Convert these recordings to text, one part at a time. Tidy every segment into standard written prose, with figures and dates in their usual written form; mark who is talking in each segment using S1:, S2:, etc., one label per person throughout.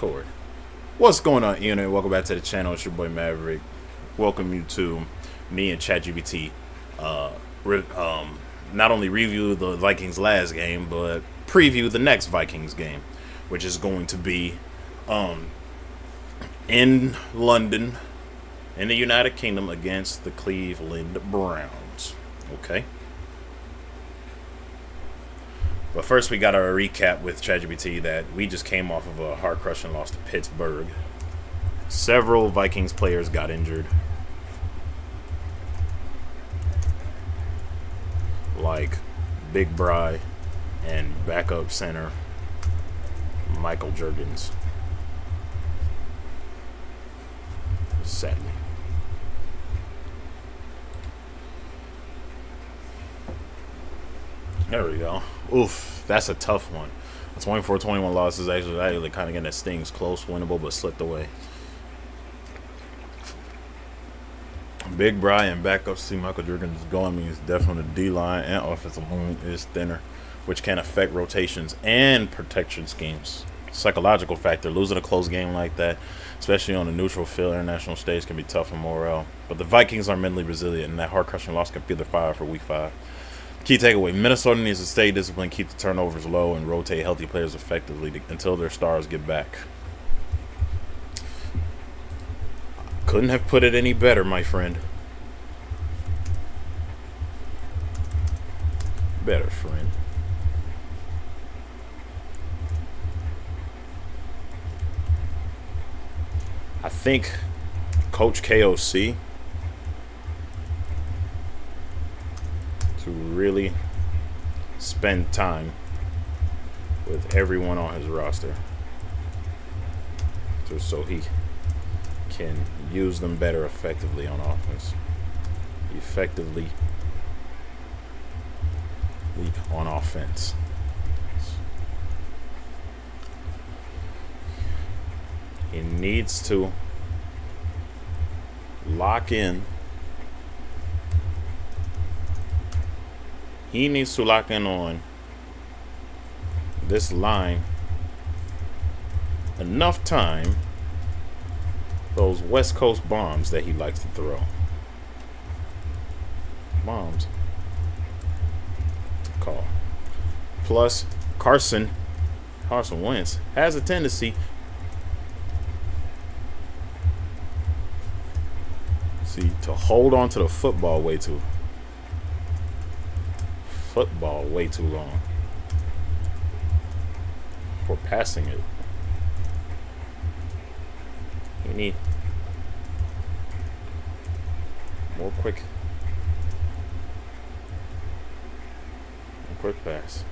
S1: record. What's going on, Ian? Welcome back to the channel. It's your boy Maverick. Welcome you to me and ChatGPT. Not only review the Vikings last game, but preview the next Vikings game, which is going to be in London, in the United Kingdom, against the Cleveland Browns. Okay. But first, we got our recap with ChatGPT that we just came off of a heart-crushing loss to Pittsburgh. Several Vikings players got injured, like Big Bry and backup center Michael Jurgens. Sadly. There we go. Oof, that's a tough one. A 24-21 loss is actually kind of getting that stings close, winnable, but slipped away. Big Brian backup see Michael Jurgens going means definitely the D-line and offensive line is thinner, which can affect rotations and protection schemes. Psychological factor, losing a close game like that, especially on a neutral field, international stage, can be tough on morale. But the Vikings are mentally resilient, and that heart-crushing loss can feel their fire for Week 5. Key takeaway: Minnesota needs to stay disciplined, keep the turnovers low, and rotate healthy players effectively until their stars get back. Couldn't have put it any better, my friend. Better, friend. I think Coach KOC to really spend time with everyone on his roster just so he can use them better effectively on offense. On offense. He needs to lock in. He needs to lock in on this line enough time. Those West Coast bombs that he likes to throw. Bombs. Call. Plus, Carson Wentz has a tendency to hold on to the football way too long for passing it. You need more quick pass.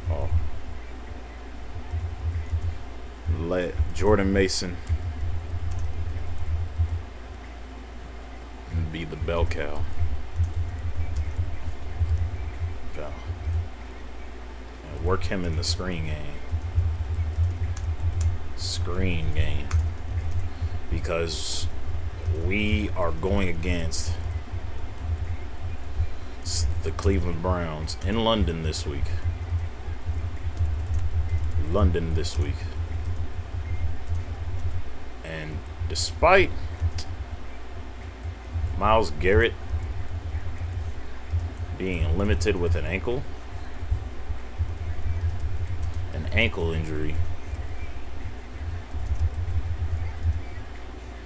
S1: Oh, let Jordan Mason be the bell cow. And work him in the screen game. Because we are going against the Cleveland Browns in London this week. And despite Myles Garrett being limited with an ankle injury,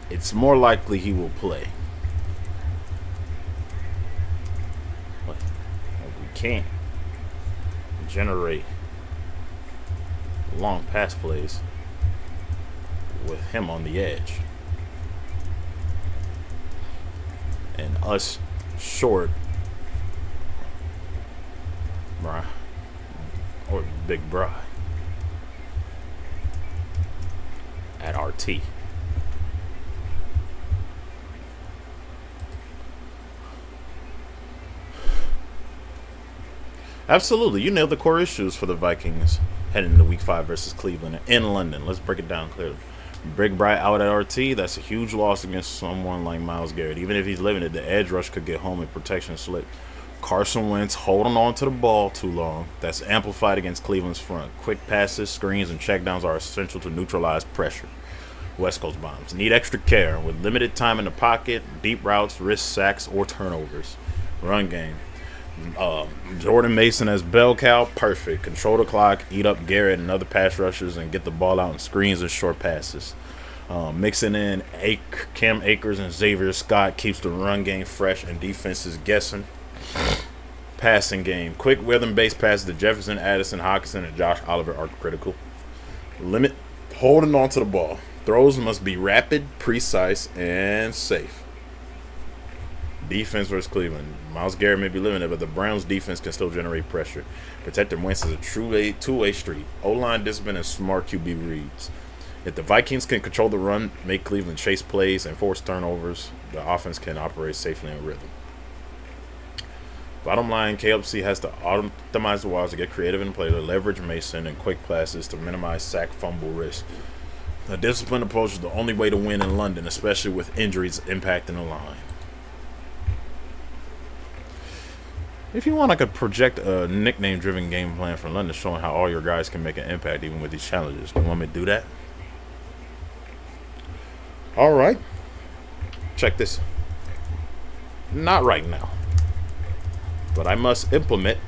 S1: it's more likely he will play. But we can't generate long pass plays with him on the edge. And us short or Big Bry at RT. Absolutely, you nailed the core issues for the Vikings heading into Week 5 versus Cleveland in London. Let's break it down clearly. Big Bry out at RT, that's a huge loss against someone like Myles Garrett. Even if he's living it, the edge rush could get home and protection slip. Carson Wentz holding on to the ball too long. That's amplified against Cleveland's front. Quick passes, screens, and checkdowns are essential to neutralize pressure. West Coast bombs need extra care with limited time in the pocket, deep routes, risk sacks, or turnovers. Run game. Jordan Mason as bell cow, perfect. Control the clock, eat up Garrett and other pass rushers, and get the ball out in screens and short passes. Mixing in Cam Akers and Xavier Scott keeps the run game fresh and defenses guessing. Passing game. Quick rhythm-based passes to Jefferson, Addison, Hawkinson, and Josh Oliver are critical. Limit holding on to the ball. Throws must be rapid, precise, and safe. Defense versus Cleveland. Myles Garrett may be limited, but the Browns' defense can still generate pressure. Protecting Wentz is a true two-way street. O-line discipline and smart QB reads. If the Vikings can control the run, make Cleveland chase plays, and force turnovers, the offense can operate safely in rhythm. Bottom line, KFC has to optimize the walls to get creative in play, to leverage Mason and quick passes to minimize sack fumble risk. A disciplined approach is the only way to win in London, especially with injuries impacting the line. If you want, I could project a nickname-driven game plan for London showing how all your guys can make an impact even with these challenges. Do you want me to do that? All right. Check this. Not right now. But I must implement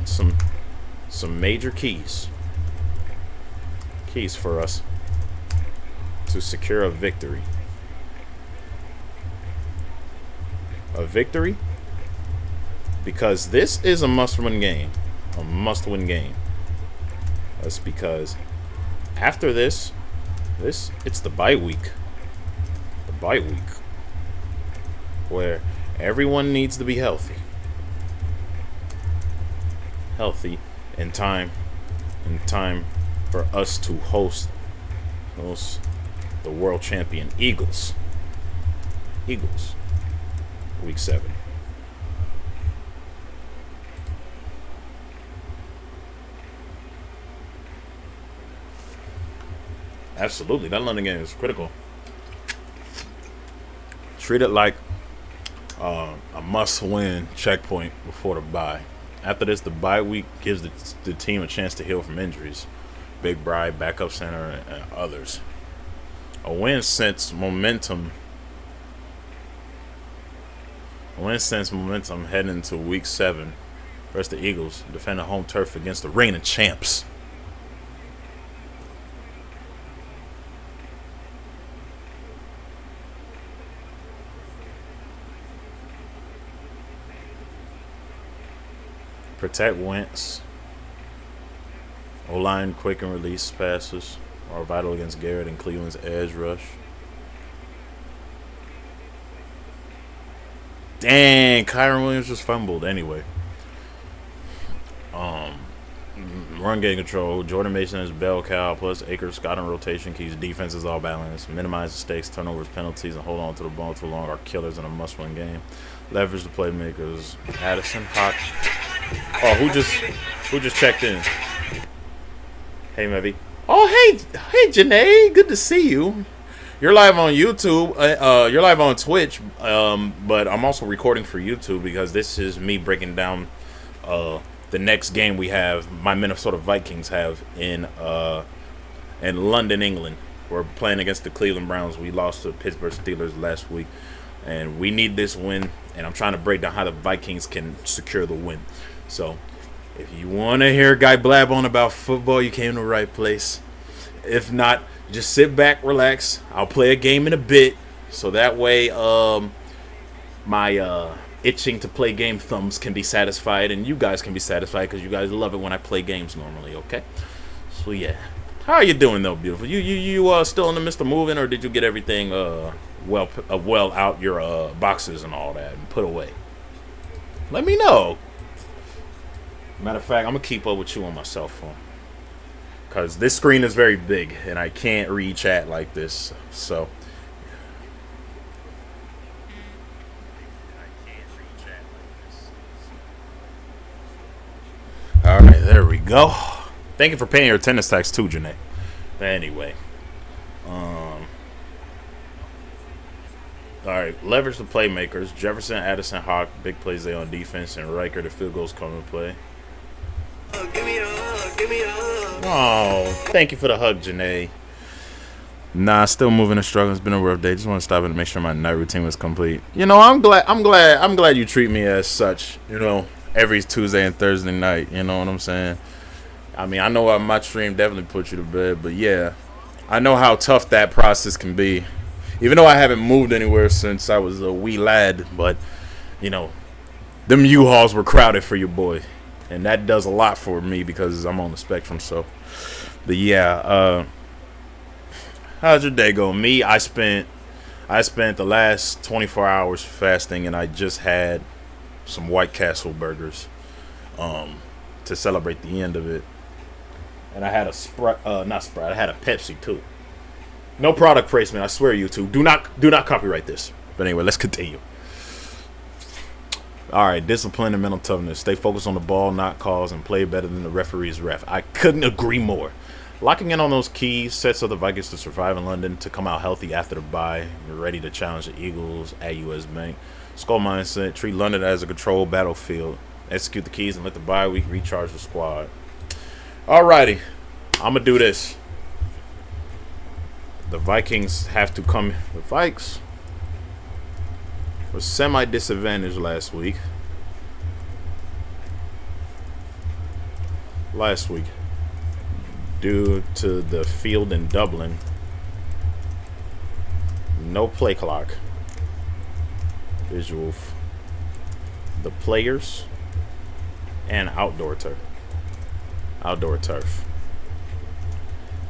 S1: some major keys for us to secure a victory. A victory because this is a must-win game. A must-win game. That's because after this, it's the bye week. The bye week. Where everyone needs to be healthy. Healthy in time for us to host the world champion Eagles. Week 7. Absolutely, that London game is critical. Treat it like a must-win checkpoint before the bye. After this, the bye week gives the team a chance to heal from injuries. Big Bry, backup center, and others. A win sends momentum heading into week 7 versus the Eagles, defending home turf against the reigning champs. Protect Wentz. O-line quick and release passes are vital against Garrett and Cleveland's edge rush. Dang, Kyron Williams just fumbled anyway. Run game control. Jordan Mason is bell cow plus Akers Scott in rotation keeps defenses all balanced. Minimize mistakes, turnovers, penalties, and hold on to the ball too long are killers in a must-win game. Leverage the playmakers. Addison, Hawk. Oh, who just checked in? Hey, Mevy. Oh, hey, Janae. Good to see you. You're live on YouTube. You're live on Twitch. But I'm also recording for YouTube because this is me breaking down the next game we have. My Minnesota Vikings have in London, England. We're playing against the Cleveland Browns. We lost to Pittsburgh Steelers last week, and we need this win. And I'm trying to break down how the Vikings can secure the win. So, if you want to hear a guy blab on about football, you came to the right place. If not, just sit back, relax. I'll play a game in a bit, so that way my itching to play game thumbs can be satisfied, and you guys can be satisfied because you guys love it when I play games normally, okay? So, yeah. How are you doing, though, beautiful? You still in the midst of moving, or did you get everything well out your boxes and all that and put away? Let me know. Matter of fact, I'm going to keep up with you on my cell phone. Because this screen is very big, and I can't read chat like this. So, all right, there we go. Thank you for paying your attendance tax too, Janae. But anyway, All right, leverage the playmakers. Jefferson, Addison, Hawk, big plays they on defense, and Riker, the field goals come and play. Give me a hug, give me a hug. Oh, thank you for the hug, Janae. Nah, still moving and struggling. It's been a rough day. Just want to stop and make sure my night routine was complete. You know, I'm glad you treat me as such. You know, every Tuesday and Thursday night. You know what I'm saying? I mean, I know my stream definitely put you to bed, but yeah, I know how tough that process can be. Even though I haven't moved anywhere since I was a wee lad, but you know, them U-Hauls were crowded for your boy, and that does a lot for me because I'm on the spectrum. So, but yeah, how's your day going? Me, I spent the last 24 hours fasting, and I just had some White Castle burgers to celebrate the end of it, and I had a Sprite, not Sprite. I had a Pepsi too. No product placement, I swear, YouTube. Do not copyright this. But anyway, let's continue. All right, discipline and mental toughness. Stay focused on the ball, not calls, and play better than the referee's ref. I couldn't agree more. Locking in on those key sets of the Vikings to survive in London, to come out healthy after the bye. You're ready to challenge the Eagles at US Bank. Skull mindset. Treat London as a controlled battlefield. Execute the keys and let the bye week recharge the squad. All righty, I'm going to do this. The Vikings have to come. The Vikes were semi-disadvantaged last week. Due to the field in Dublin. No play clock. Visual. The players and outdoor turf.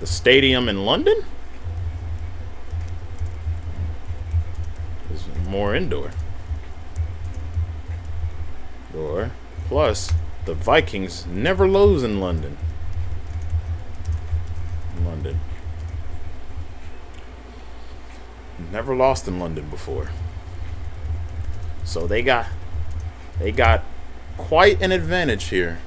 S1: The stadium in London is more indoor. Plus, the Vikings never lose in London. Never lost in London before. So they got quite an advantage here.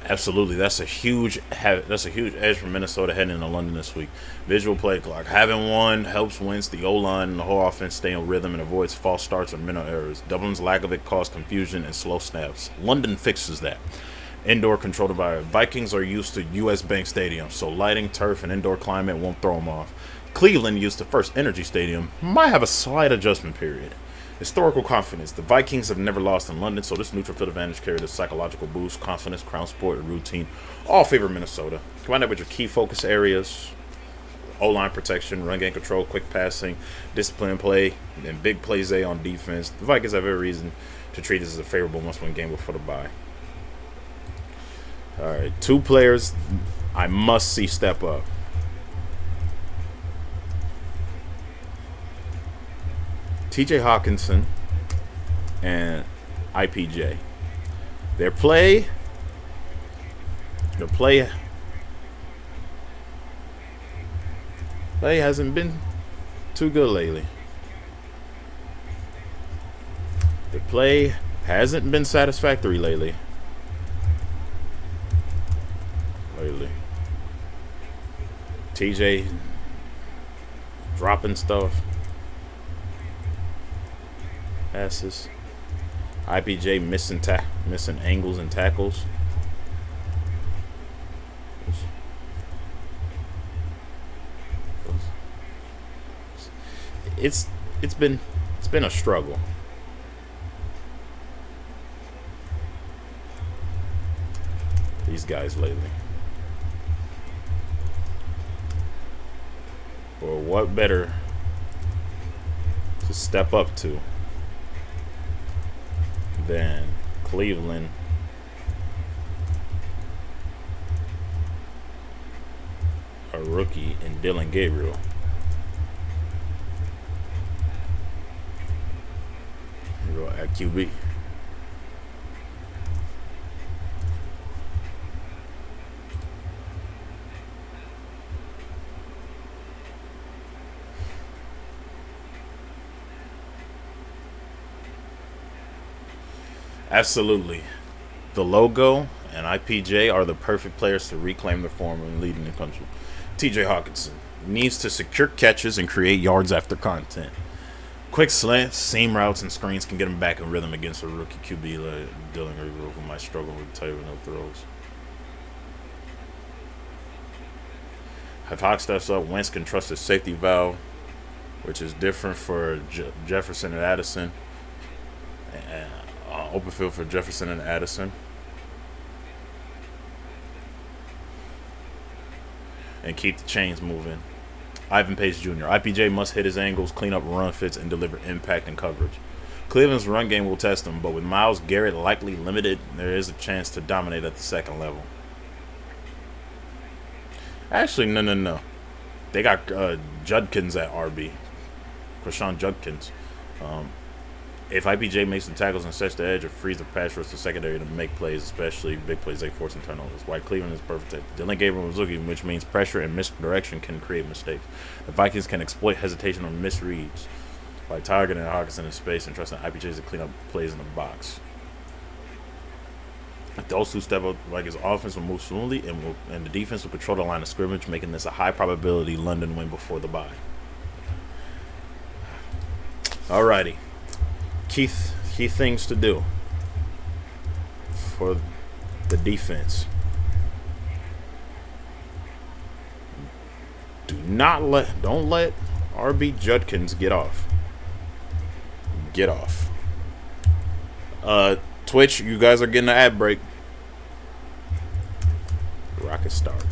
S1: Absolutely, that's a huge edge for Minnesota heading into London this week. Visual play clock. Having one helps Wentz, the O-line, and the whole offense stay in rhythm and avoids false starts or mental errors. Dublin's lack of it caused confusion and slow snaps. London fixes that. Indoor control environment. Vikings are used to US Bank Stadium, so lighting, turf, and indoor climate won't throw them off. Cleveland, used to First Energy Stadium, might have a slight adjustment period. Historical confidence. The Vikings have never lost in London, so this neutral field advantage carries a psychological boost, confidence, crown sport, and routine. All favor Minnesota. Combine that with your key focus areas: O-line protection, run game control, quick passing, discipline play, and big plays on defense. The Vikings have every reason to treat this as a favorable must-win game before the bye. All right, two players I must see step up. TJ Hawkinson and IPJ. Their play hasn't been too good lately. The play hasn't been satisfactory lately. TJ dropping stuff. Passes. IPJ missing angles and tackles. It's been a struggle. These guys lately. Or what better to step up to than Cleveland a rookie in Dylan Gabriel. At QB. Absolutely. The logo and IPJ are the perfect players to reclaim their form and lead in the country. TJ Hawkinson needs to secure catches and create yards after content. Quick slants, seam routes, and screens can get him back in rhythm against a rookie QB like Dylan Gabriel, who might struggle with tight no throws. If Hawk steps up, Wentz can trust his safety valve, which is different for Jefferson and Addison. Open field for Jefferson and Addison. And keep the chains moving. Ivan Pace Jr. IPJ must hit his angles, clean up run fits, and deliver impact and coverage. Cleveland's run game will test him, but with Myles Garrett likely limited, there is a chance to dominate at the second level. Actually, no. They got Judkins at RB. Krishan Judkins. If IPJ makes the tackles and sets the edge, or frees the pass rush to secondary to make plays, especially big plays like forcing turnovers. Why Cleveland is perfect. Dylan Gabriel was looking, which means pressure and misdirection can create mistakes. The Vikings can exploit hesitation or misreads by targeting Hawkinson in space and trusting IPJs to clean up plays in the box. If those two step up, Vikings offense will move smoothly, and the defense will control the line of scrimmage, making this a high probability London win before the bye. Alrighty. Key things to do for the defense. Don't let RB Judkins get off. Get off. Twitch, you guys are getting an ad break. Rocket start.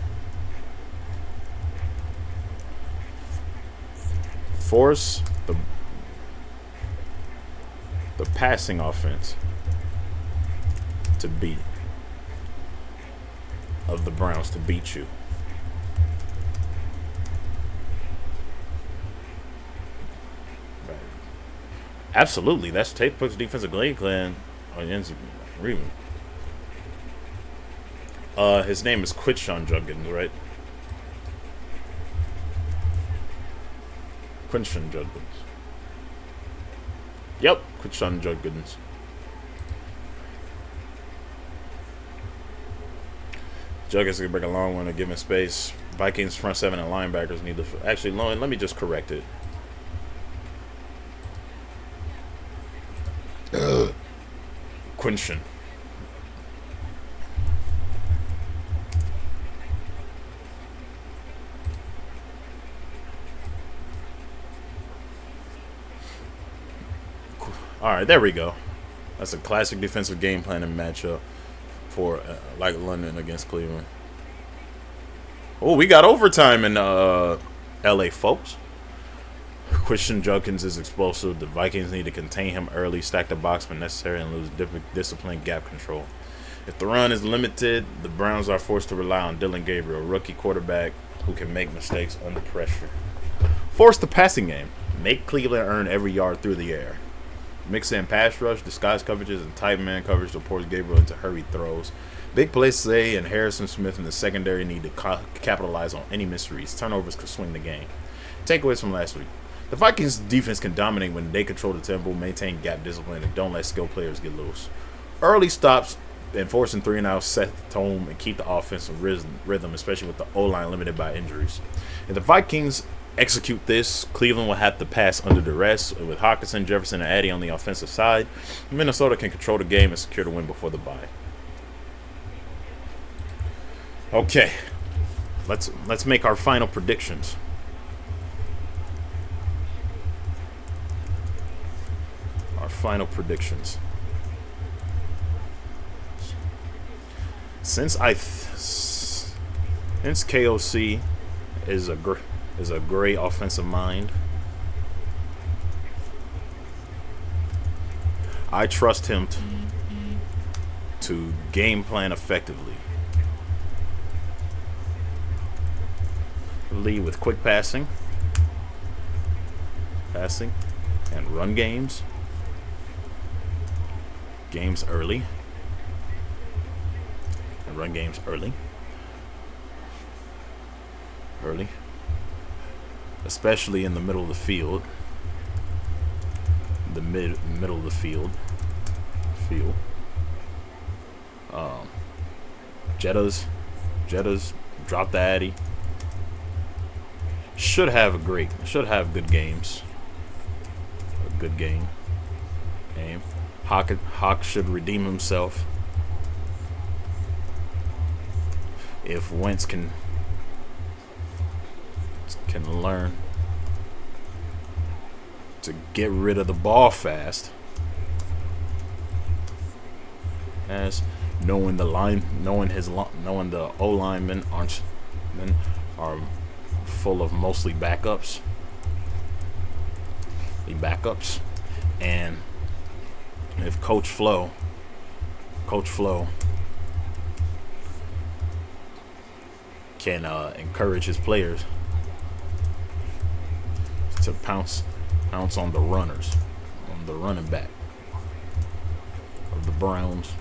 S1: Force the passing offense to beat of the Browns to beat you. Right. Absolutely, that's Tape puts defensive game plan on Instagram. His name is Quinshon Judkins, right? Quinshon Judkins. Yep, Quinshon Judkins. Judkins can break a long one to give him space. Vikings front seven and linebackers need to actually. Let me just correct it. Quinshon. All right, there we go. That's a classic defensive game plan and matchup for like London against Cleveland. Oh, we got overtime in LA, folks. Quinshon Judkins is explosive. The Vikings need to contain him early, stack the box when necessary, and lose disciplined gap control. If the run is limited, the Browns are forced to rely on Dylan Gabriel, rookie quarterback who can make mistakes under pressure. Force the passing game. Make Cleveland earn every yard through the air. Mix in pass rush, disguise coverages, and tight man coverage to force Gabriel into hurried throws. Big plays Zay and Harrison Smith in the secondary need to capitalize on any misreads. Turnovers could swing the game. Takeaways from last week. The Vikings defense can dominate when they control the tempo, maintain gap discipline, and don't let skilled players get loose. Early stops and forcing 3-and-out set the tone and keep the offensive rhythm, especially with the O-line limited by injuries. If the Vikings execute this, Cleveland will have to pass under duress. With Hawkinson, Jefferson, and Addy on the offensive side, Minnesota can control the game and secure the win before the bye. Okay, let's make our final predictions. Final predictions. Since KOC is a great offensive mind, I trust him to game plan effectively. Lead with quick passing, and run games early, and run games early, especially in the middle of the field, middle of the field. Jettas drop the Addy. Should have good games. A good game. Hawk should redeem himself. If Wentz can learn to get rid of the ball fast, as knowing the O linemen are full of mostly backups, and if Coach Flo can encourage his players to pounce on the runners, on the running back of the Browns,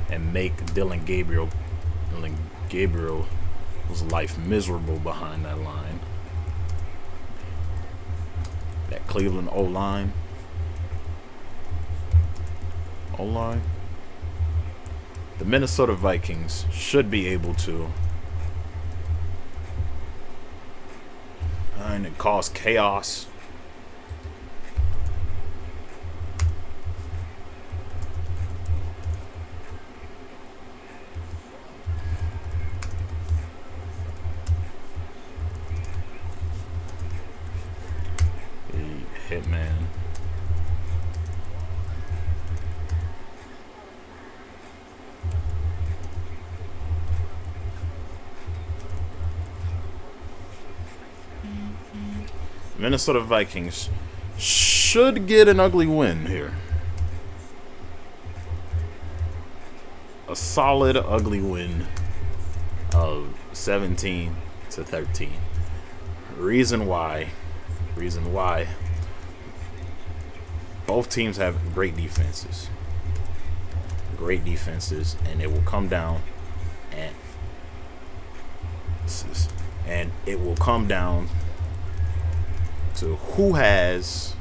S1: and make Dylan Gabriel's life miserable behind that line. That Cleveland O-line. The Minnesota Vikings should be able to, and it cause chaos. Hitman. Minnesota Vikings should get an ugly win here. A solid ugly win of 17-13. Reason why both teams have great defenses, and it will come down to who has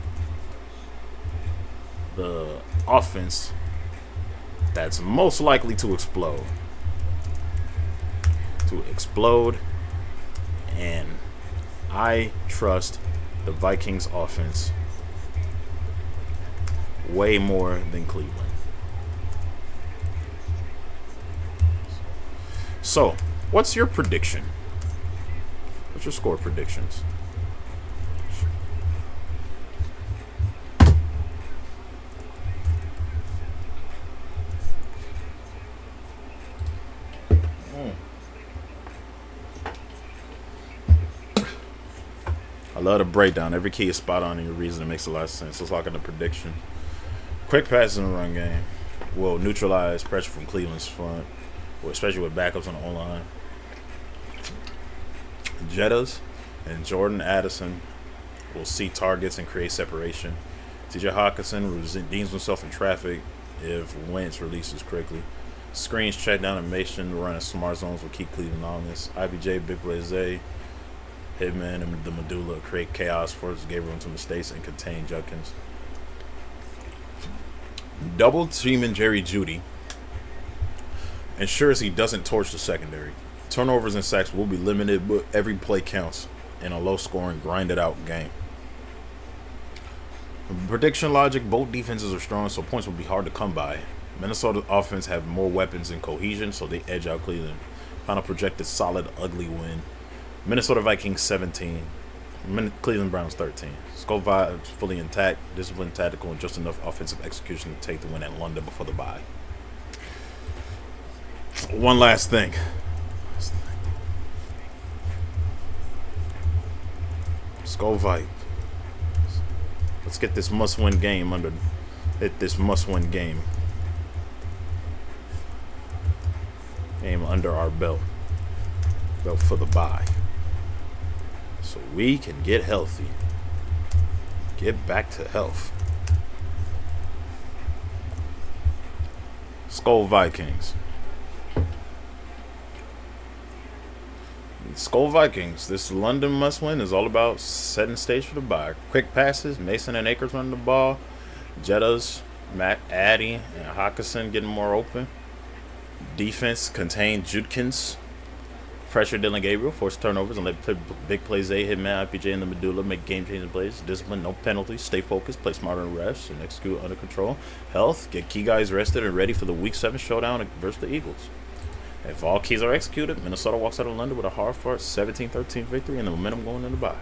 S1: the offense that's most likely to explode. And I trust the Vikings offense way more than Cleveland. So, what's your prediction? What's your score predictions? I love the breakdown. Every key is spot on and your reason. It makes a lot of sense. Let's look at the prediction. Quick passes in the run game will neutralize pressure from Cleveland's front, especially with backups on the O-line. Jettas and Jordan Addison will see targets and create separation. TJ Hawkinson redeems himself in traffic if Wentz releases quickly. Screens, check down, and Mason running smart zones will keep Cleveland honest. IBJ, Big Blaze, Hitman, and the Medulla create chaos, force Gabriel into mistakes, and contain Judkins. Double teaming Jerry Jeudy ensures he doesn't torch the secondary. Turnovers and sacks will be limited, but every play counts in a low-scoring, grinded-out game. Prediction logic, both defenses are strong, so points will be hard to come by. Minnesota offense have more weapons and cohesion, so they edge out Cleveland. Final projected solid, ugly win. Minnesota Vikings 17. Cleveland Browns 13. Skull vibes fully intact, disciplined, tactical, and just enough offensive execution to take the win at London before the bye. One last thing. Skull Vibe. Let's get this must-win game under our belt for the bye, so we can get healthy, get back to health. Skull Vikings. Skull Vikings. This London must-win is all about setting stage for the bye. Quick passes, Mason and Akers running the ball, Jettas, Matt, Addy, and Hawkinson getting more open. Defense contained Judkins. Pressure Dylan Gabriel, force turnovers, and let big plays hit man IPJ in the medulla, make game-changing plays. Discipline, no penalties, stay focused, play smarter in refs, and execute under control. Health, get key guys rested and ready for the Week 7 showdown versus the Eagles. If all keys are executed, Minnesota walks out of London with a hard-fought 17-13 victory and the momentum going into the bye.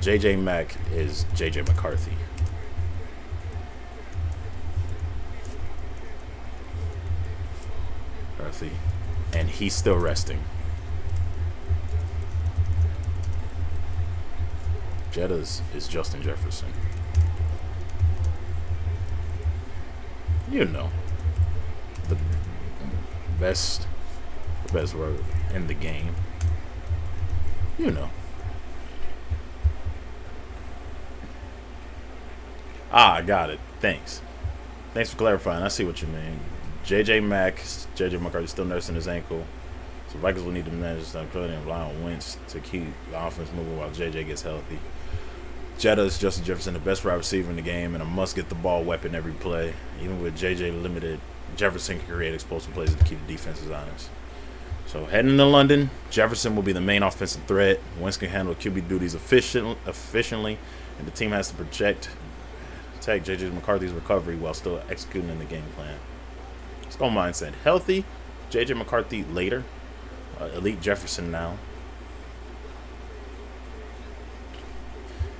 S1: J.J. Mack is J.J. McCarthy. And he's still resting. Jetta's is Justin Jefferson. You know, the best word in the game. You know. I got it. Thanks for clarifying. I see what you mean. J.J. Mack, J.J. McCarthy still nursing his ankle. So Vikings will need to manage some credit and rely on Wentz to keep the offense moving while J.J. gets healthy. Jetta is Justin Jefferson, the best wide receiver in the game, and a must-get-the-ball weapon every play. Even with J.J. limited, Jefferson can create explosive plays to keep the defenses honest. So heading to London, Jefferson will be the main offensive threat. Wentz can handle QB duties efficiently, and the team has to protect J.J. McCarthy's recovery while still executing in the game plan. Skull mindset. Healthy, J.J. McCarthy later. Elite Jefferson now.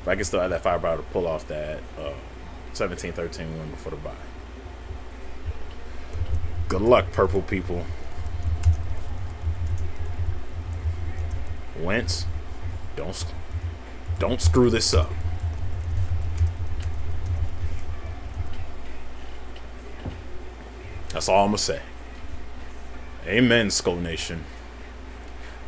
S1: If I can still have that firepower to pull off that 17-13 win before the bye. Good luck, purple people. Wentz, don't screw this up. That's all I'm going to say. Amen, Skull Nation.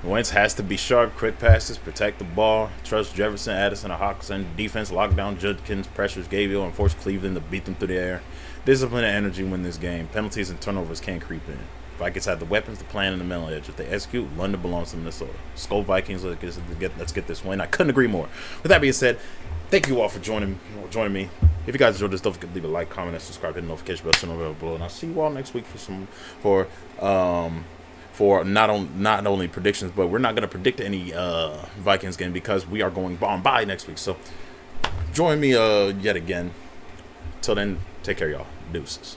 S1: Wentz has to be sharp, quick passes, protect the ball, trust Jefferson, Addison, and Hawkinson. Defense, lock down Judkins, pressures Gabriel, and force Cleveland to beat them through the air. Discipline and energy win this game. Penalties and turnovers can't creep in. Vikings have the weapons, the plan, and the mental edge. If they execute, London belongs to Minnesota. Skull Vikings, let's get this win. I couldn't agree more. With that being said, thank you all for joining me. If you guys enjoyed this, don't forget to leave a like, comment, and subscribe, hit the notification bell, so you know below. And I'll see you all next week for not only predictions, but we're not going to predict any Vikings game because we are going on bye next week. So join me yet again. Till then, take care, y'all. Deuces.